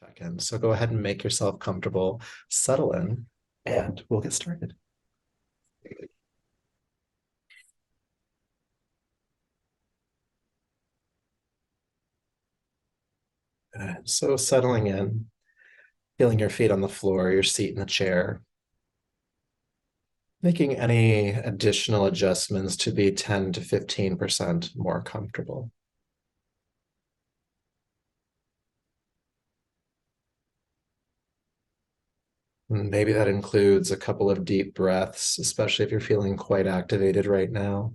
check in. So go ahead and make yourself comfortable, settle in, and we'll get started. So settling in, feeling your feet on the floor, your seat in the chair, making any additional adjustments to be 10 to 15% more comfortable. Maybe that includes a couple of deep breaths, especially if you're feeling quite activated right now.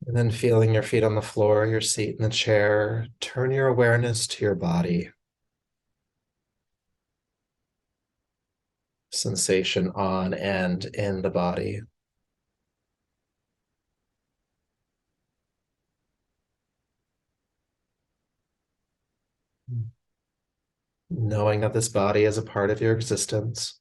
And then feeling your feet on the floor, your seat in the chair, turn your awareness to your body. Sensation on and in the body. Knowing that this body is a part of your existence.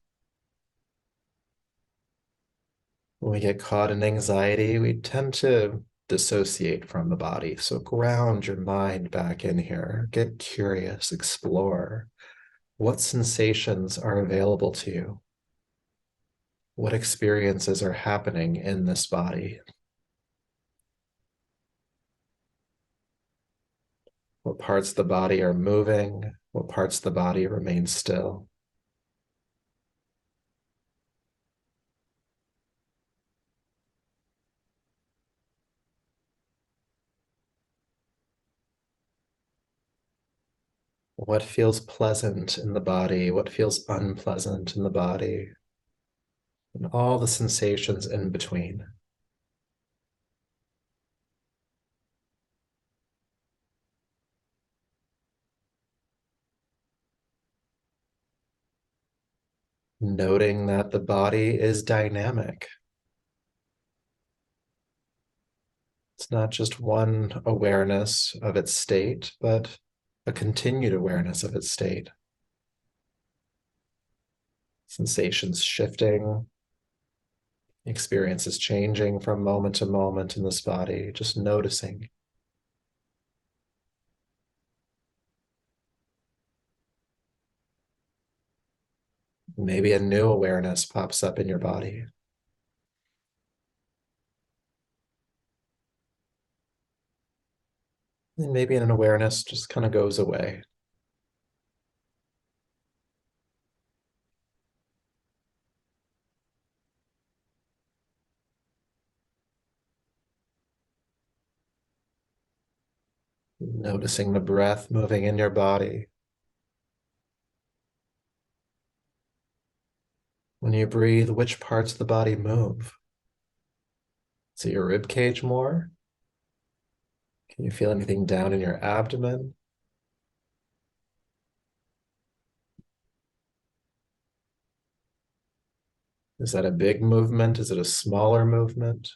When we get caught in anxiety, we tend to dissociate from the body. So ground your mind back in here. Get curious, explore. What sensations are available to you? What experiences are happening in this body? What parts of the body are moving? What parts of the body remain still? What feels pleasant in the body? What feels unpleasant in the body? And all the sensations in between. Noting that the body is dynamic. It's not just one awareness of its state, but a continued awareness of its state. Sensations shifting, experiences changing from moment to moment in this body, just noticing. Maybe a new awareness pops up in your body. And maybe an awareness just kind of goes away. Noticing the breath moving in your body. When you breathe, which parts of the body move? Is it your rib cage more? Can you feel anything down in your abdomen? Is that a big movement? Is it a smaller movement?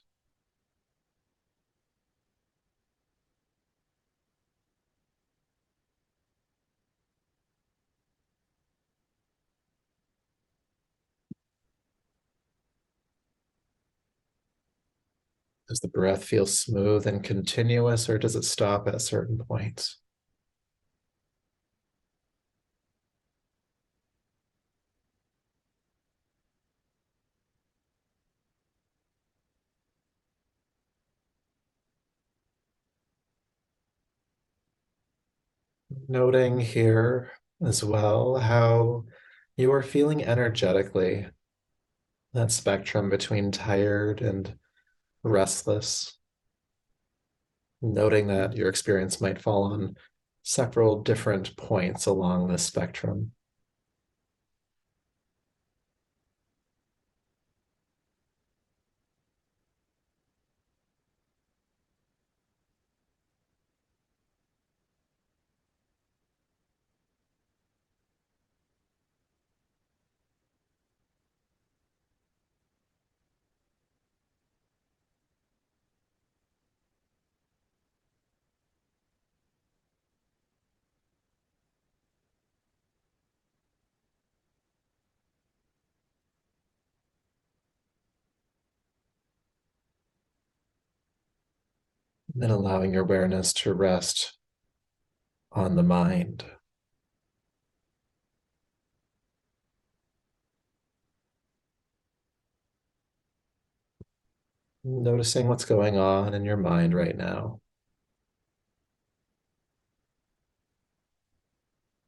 Does the breath feel smooth and continuous, or does it stop at certain points? Noting here as well how you are feeling energetically, that spectrum between tired and restless. Noting that your experience might fall on several different points along the spectrum. and allowing your awareness to rest on the mind. Noticing what's going on in your mind right now.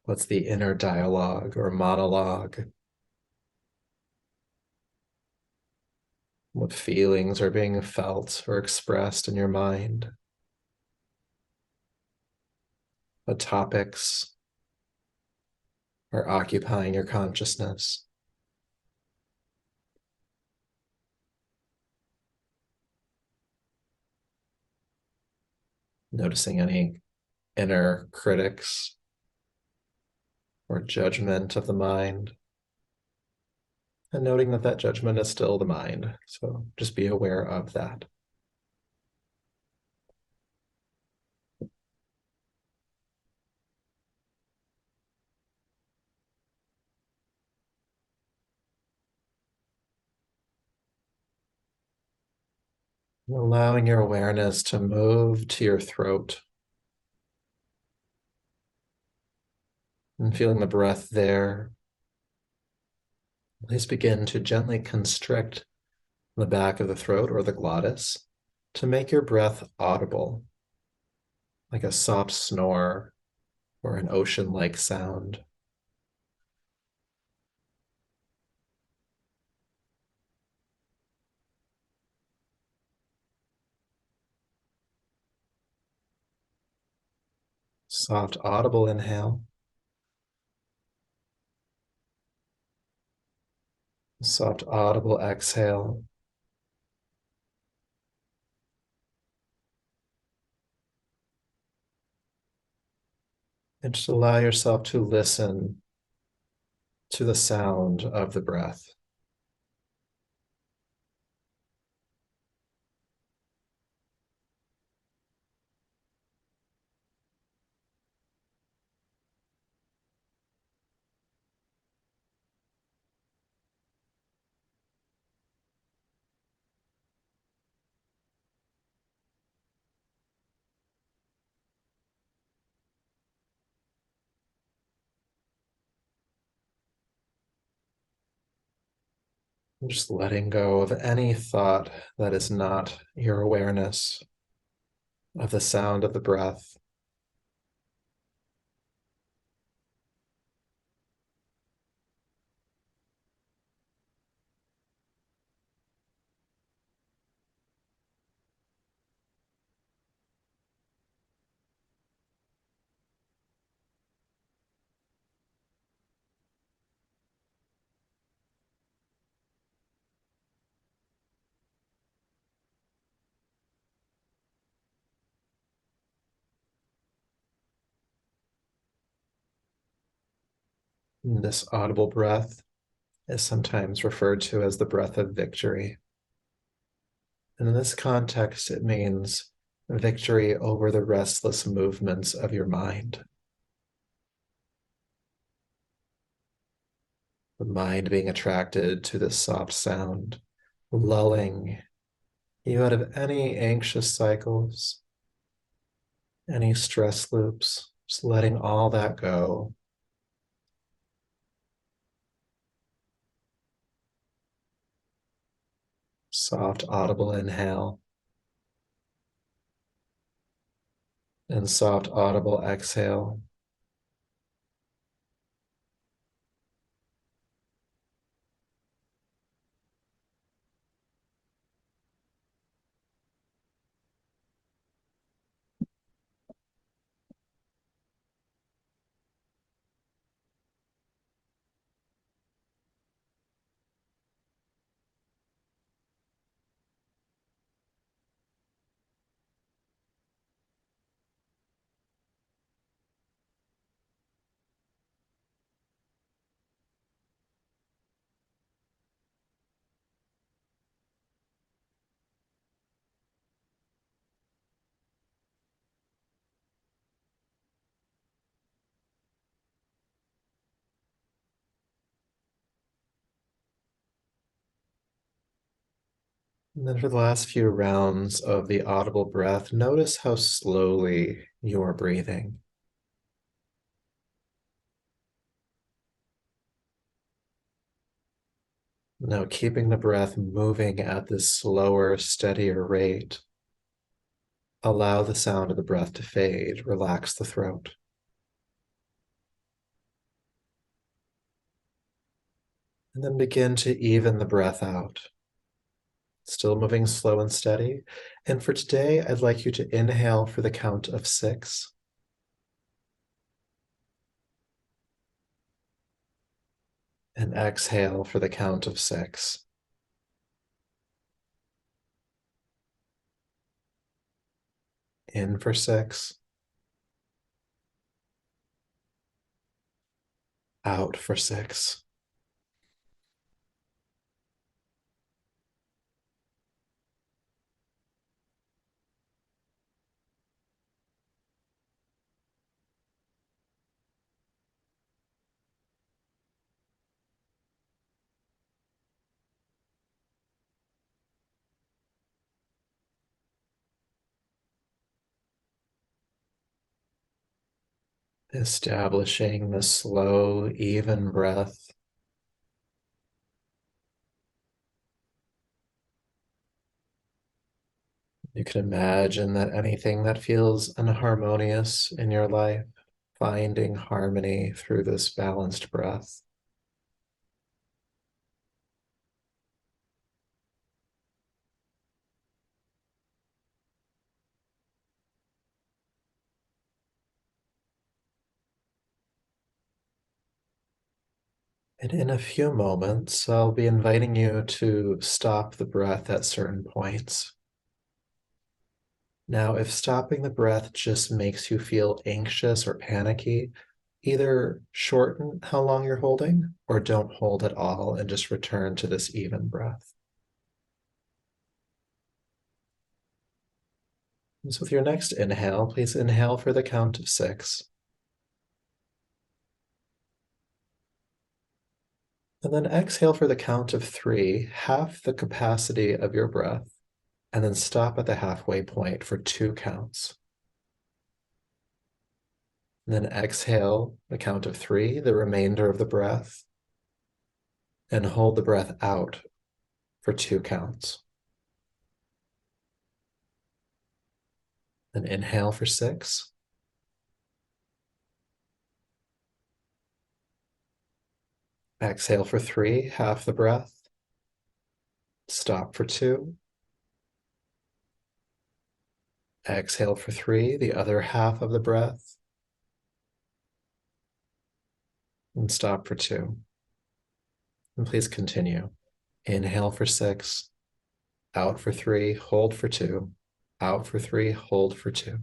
What's the inner dialogue or monologue? What feelings are being felt or expressed in your mind? What topics are occupying your consciousness? Noticing any inner critics or judgment of the mind, and noting that that judgment is still the mind. So just be aware of that. Allowing your awareness to move to your throat and feeling the breath there. Please begin to gently constrict the back of the throat or the glottis to make your breath audible, like a soft snore or an ocean-like sound. Soft, audible inhale. Soft, audible exhale. And just allow yourself to listen to the sound of the breath. And just letting go of any thought that is not your awareness of the sound of the breath. And this audible breath is sometimes referred to as the breath of victory. And in this context, it means victory over the restless movements of your mind. The mind being attracted to this soft sound, lulling you out of any anxious cycles, any stress loops, just letting all that go. Soft, audible inhale and soft, audible exhale. And then for the last few rounds of the audible breath, notice how slowly you're breathing. Now, keeping the breath moving at this slower, steadier rate, allow the sound of the breath to fade, relax the throat. And then begin to even the breath out. Still moving slow and steady. And for today, I'd like you to inhale for the count of 6 and exhale for the count of 6. In for 6, out for 6. Establishing the slow, even breath. You can imagine that anything that feels unharmonious in your life, finding harmony through this balanced breath. And in a few moments, I'll be inviting you to stop the breath at certain points. Now, if stopping the breath just makes you feel anxious or panicky, either shorten how long you're holding or don't hold at all and just return to this even breath. And so with your next inhale, please inhale for the count of 6. And then exhale for the count of 3, half the capacity of your breath, and then stop at the halfway point for 2 counts. And then exhale the count of 3, the remainder of the breath, and hold the breath out for 2 counts. Then inhale for 6. Exhale for 3, half the breath. Stop for 2. Exhale for 3, the other half of the breath. And stop for 2. And please continue. Inhale for 6, out for 3, hold for 2, out for 3, hold for 2.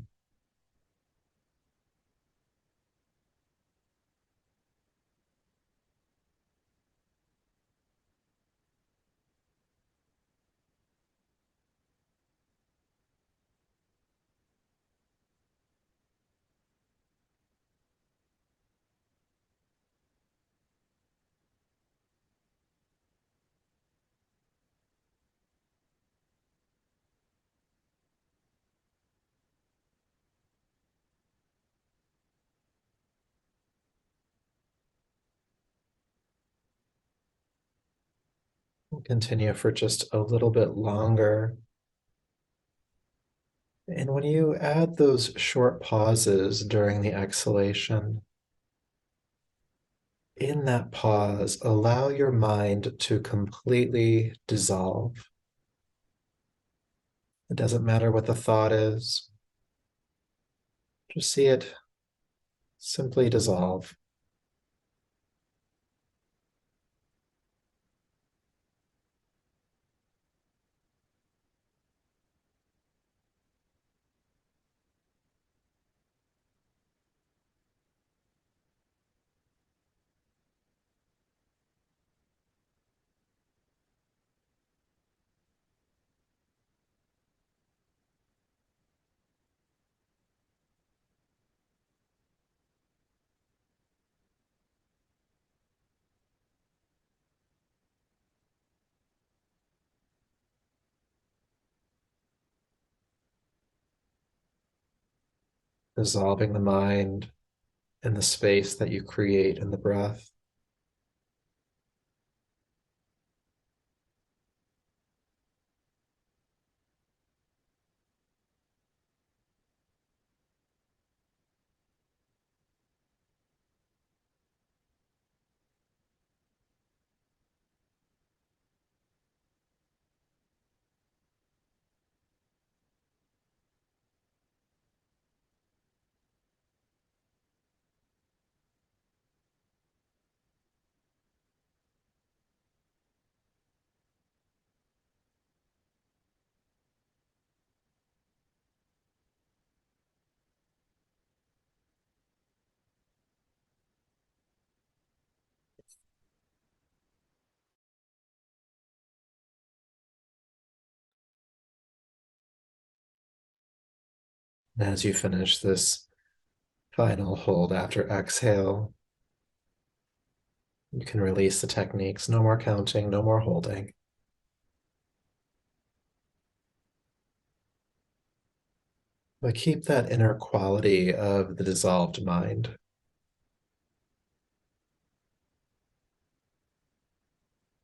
We'll continue for just a little bit longer. And when you add those short pauses during the exhalation, in that pause, allow your mind to completely dissolve. It doesn't matter what the thought is, just see it simply dissolve. dissolving the mind in the space that you create in the breath. And as you finish this final hold after exhale, you can release the techniques. No more counting, no more holding. But keep that inner quality of the dissolved mind.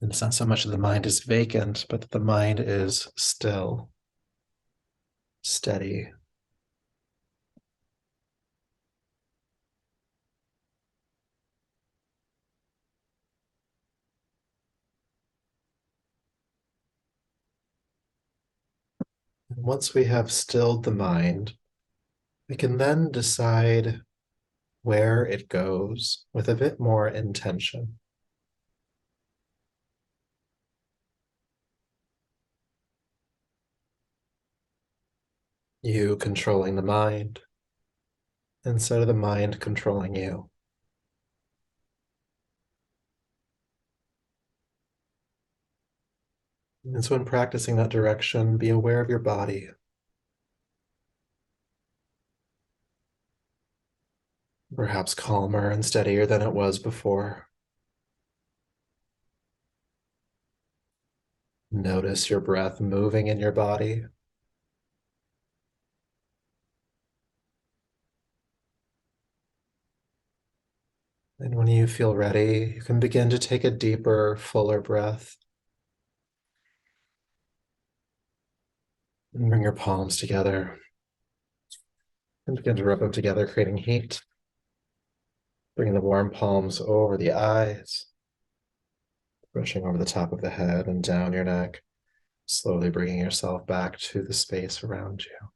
And it's not so much that the mind is vacant, but that the mind is still, steady. And once we have stilled the mind, we can then decide where it goes with a bit more intention. You controlling the mind instead of the mind controlling you. And so, in practicing that direction, be aware of your body. Perhaps calmer and steadier than it was before. Notice your breath moving in your body. And when you feel ready, you can begin to take a deeper, fuller breath. And bring your palms together and begin to rub them together, creating heat. Bringing the warm palms over the eyes, brushing over the top of the head and down your neck, slowly bringing yourself back to the space around you.